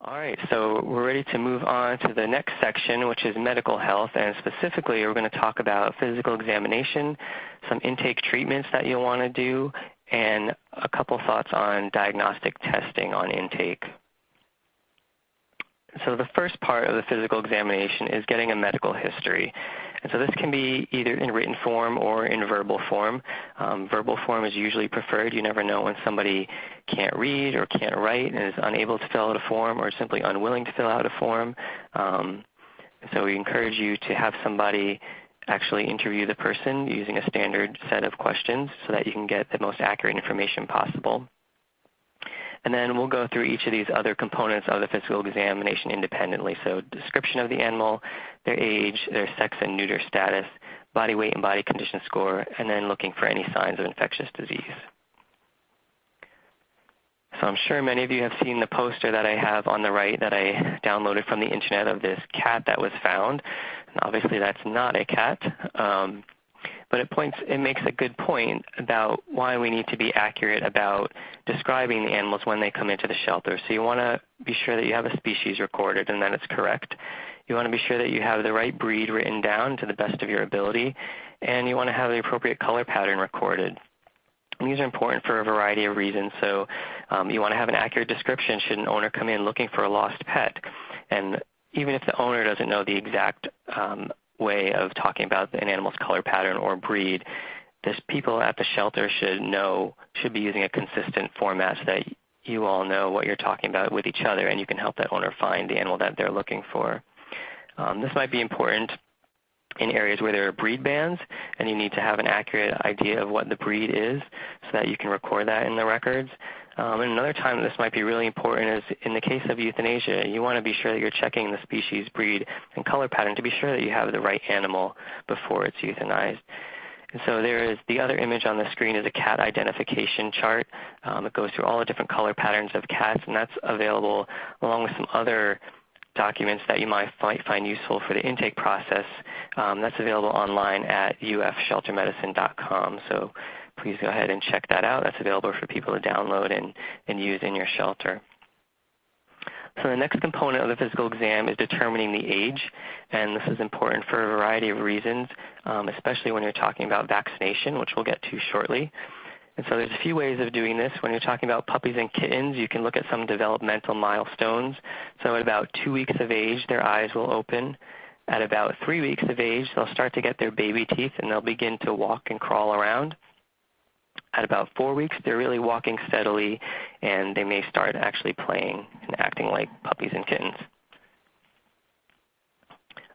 All right, so we're ready to move on to the next section, which is medical health, and specifically we're going to talk about physical examination, some intake treatments that you'll want to do, and a couple thoughts on diagnostic testing on intake. So the first part of the physical examination is getting a medical history. And so this can be either in written form or in verbal form. Verbal form is usually preferred. You never know when somebody can't read or can't write and is unable to fill out a form or simply unwilling to fill out a form. So we encourage you to have somebody actually interview the person using a standard set of questions so that you can get the most accurate information possible. And then we'll go through each of these other components of the physical examination independently. So description of the animal, their age, their sex and neuter status, body weight and body condition score, and then looking for any signs of infectious disease. So I'm sure many of you have seen the poster that I have on the right that I downloaded from the internet of this cat that was found. And obviously that's not a cat. But it makes a good point about why we need to be accurate about describing the animals when they come into the shelter. So you want to be sure that you have a species recorded and that it's correct. You want to be sure that you have the right breed written down to the best of your ability. And you want to have the appropriate color pattern recorded. And these are important for a variety of reasons. So you want to have an accurate description should an owner come in looking for a lost pet. And even if the owner doesn't know the exact way of talking about an animal's color pattern or breed, people at the shelter should be using a consistent format so that you all know what you're talking about with each other and you can help that owner find the animal that they're looking for. This might be important in areas where there are breed bans and you need to have an accurate idea of what the breed is so that you can record that in the records. And another time this might be really important is in the case of euthanasia. You want to be sure that you're checking the species, breed, and color pattern to be sure that you have the right animal before it's euthanized. And so the other image on the screen is a cat identification chart. It goes through all the different color patterns of cats, and that's available along with some other documents that you might find useful for the intake process. That's available online at ufsheltermedicine.com. So please go ahead and check that out. That's available for people to download and use in your shelter. So the next component of the physical exam is determining the age, and this is important for a variety of reasons, especially when you're talking about vaccination, which we'll get to shortly. And so there's a few ways of doing this. When you're talking about puppies and kittens, you can look at some developmental milestones. So at about 2 weeks of age, their eyes will open. At about 3 weeks of age, they'll start to get their baby teeth, and they'll begin to walk and crawl around. At about 4 weeks, they're really walking steadily, and they may start actually playing and acting like puppies and kittens.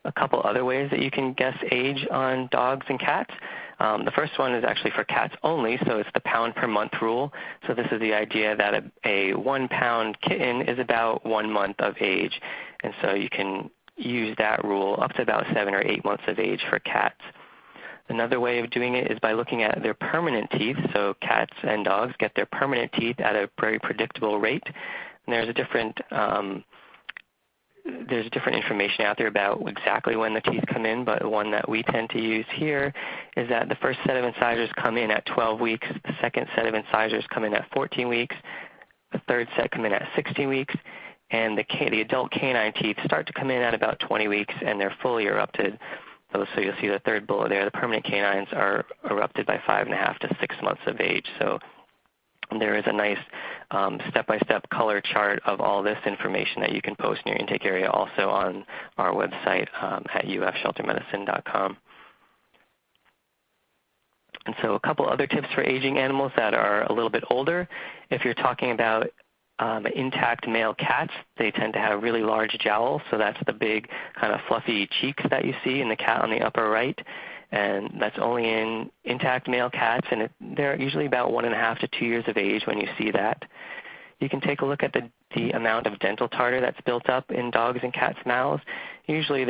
A couple other ways that you can guess age on dogs and cats. The first one is actually for cats only, so it's the pound per month rule. So this is the idea that a 1 pound kitten is about 1 month of age. And so you can use that rule up to about 7 or 8 months of age for cats. Another way of doing it is by looking at their permanent teeth. So cats and dogs get their permanent teeth at a very predictable rate. And there's different information out there about exactly when the teeth come in, but one that we tend to use here is that the first set of incisors come in at 12 weeks, the second set of incisors come in at 14 weeks, the third set come in at 16 weeks, and the adult canine teeth start to come in at about 20 weeks, and they're fully erupted. So you'll see the third bullet there. The permanent canines are erupted by 5.5 to 6 months of age. So there is a nice step-by-step color chart of all this information that you can post in your intake area also on our website at ufsheltermedicine.com. And so a couple other tips for aging animals that are a little bit older. If you're talking about intact male cats, they tend to have really large jowls, so that's the big kind of fluffy cheeks that you see in the cat on the upper right. And that's only in intact male cats, and they're usually about 1.5 to 2 years of age when you see that. You can take a look at the amount of dental tartar that's built up in dogs and cats' mouths. Usually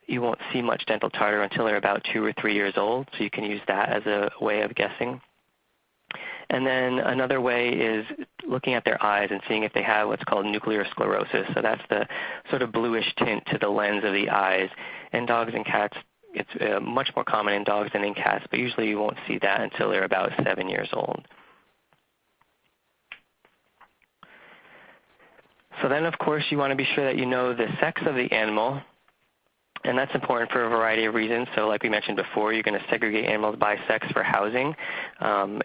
you won't see much dental tartar until they're about 2 or 3 years old, so you can use that as a way of guessing. And then another way is looking at their eyes and seeing if they have what's called nuclear sclerosis. So that's the sort of bluish tint to the lens of the eyes. In dogs and cats, it's much more common in dogs than in cats, but usually you won't see that until they're about 7 years old. So then, of course, you want to be sure that you know the sex of the animal, and that's important for a variety of reasons. So like we mentioned before, you're going to segregate animals by sex for housing.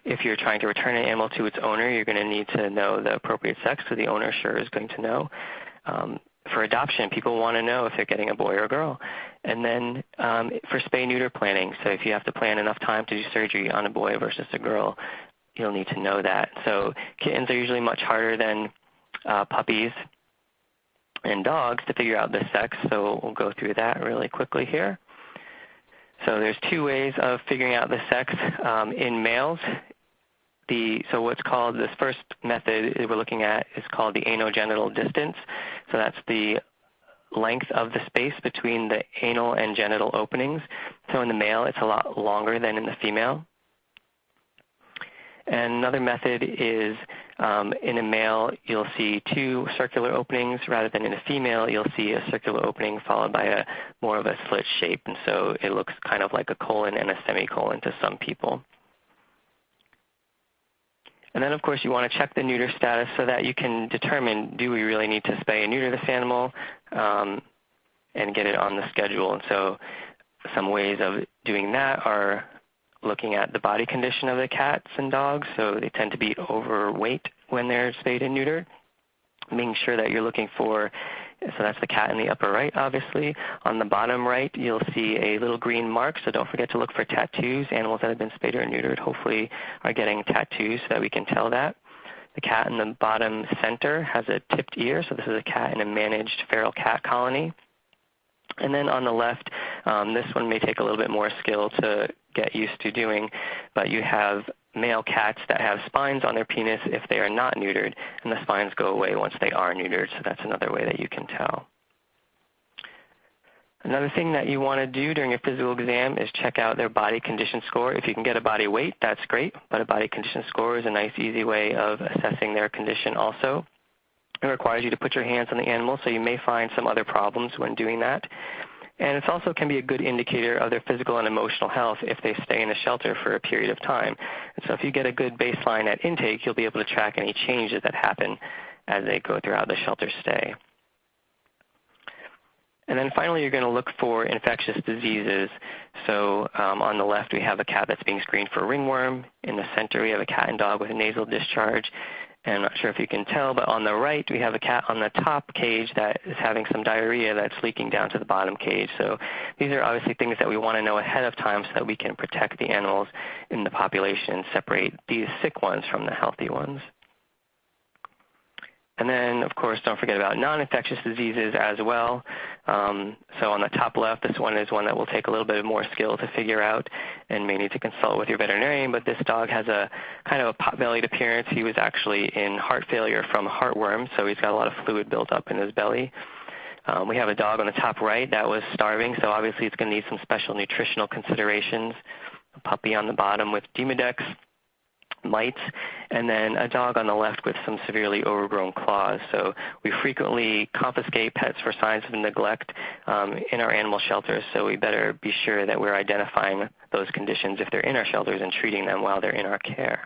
If you're trying to return an animal to its owner, you're going to need to know the appropriate sex, so the owner sure is going to know. For adoption, people want to know if they're getting a boy or a girl. And then for spay-neuter planning, so if you have to plan enough time to do surgery on a boy versus a girl, you'll need to know that. So kittens are usually much harder than puppies and dogs to figure out the sex, so we'll go through that really quickly here. So there's two ways of figuring out the sex in males. So what's called, this first method we're looking at is called the anogenital distance. So that's the length of the space between the anal and genital openings. So in the male, it's a lot longer than in the female. And another method is in a male, you'll see two circular openings, rather than in a female, you'll see a circular opening followed by a more of a slit shape. And so it looks kind of like a colon and a semicolon to some people. And then, of course, you want to check the neuter status so that you can determine, do we really need to spay and neuter this animal and get it on the schedule. And so some ways of doing that are looking at the body condition of the cats and dogs. So they tend to be overweight when they're spayed and neutered. Making sure that you're looking for, so that's the cat in the upper right, obviously. On the bottom right, you'll see a little green mark, so don't forget to look for tattoos. Animals that have been spayed or neutered hopefully are getting tattoos so that we can tell that. The cat in the bottom center has a tipped ear, so this is a cat in a managed feral cat colony. And then on the left, this one may take a little bit more skill to get used to doing, but you have male cats that have spines on their penis if they are not neutered, and the spines go away once they are neutered, so that's another way that you can tell. Another thing that you want to do during a physical exam is check out their body condition score. If you can get a body weight, that's great, but a body condition score is a nice, easy way of assessing their condition also. It requires you to put your hands on the animal, so you may find some other problems when doing that. And it also can be a good indicator of their physical and emotional health if they stay in a shelter for a period of time. And so if you get a good baseline at intake, you'll be able to track any changes that happen as they go throughout the shelter stay. And then finally, you're going to look for infectious diseases. So on the left, we have a cat that's being screened for ringworm. In the center, we have a cat and dog with a nasal discharge. And I'm not sure if you can tell, but on the right, we have a cat on the top cage that is having some diarrhea that's leaking down to the bottom cage. So these are obviously things that we want to know ahead of time so that we can protect the animals in the population and separate these sick ones from the healthy ones. And then, of course, don't forget about non-infectious diseases as well. So on the top left, this one is one that will take a little bit more skill to figure out and may need to consult with your veterinarian. But this dog has a kind of a pot-bellied appearance. He was actually in heart failure from heartworm, so he's got a lot of fluid built up in his belly. We have a dog on the top right that was starving, so obviously it's going to need some special nutritional considerations. A puppy on the bottom with Demodex mites, and then a dog on the left with some severely overgrown claws. So we frequently confiscate pets for signs of neglect in our animal shelters, so we better be sure that we're identifying those conditions if they're in our shelters and treating them while they're in our care.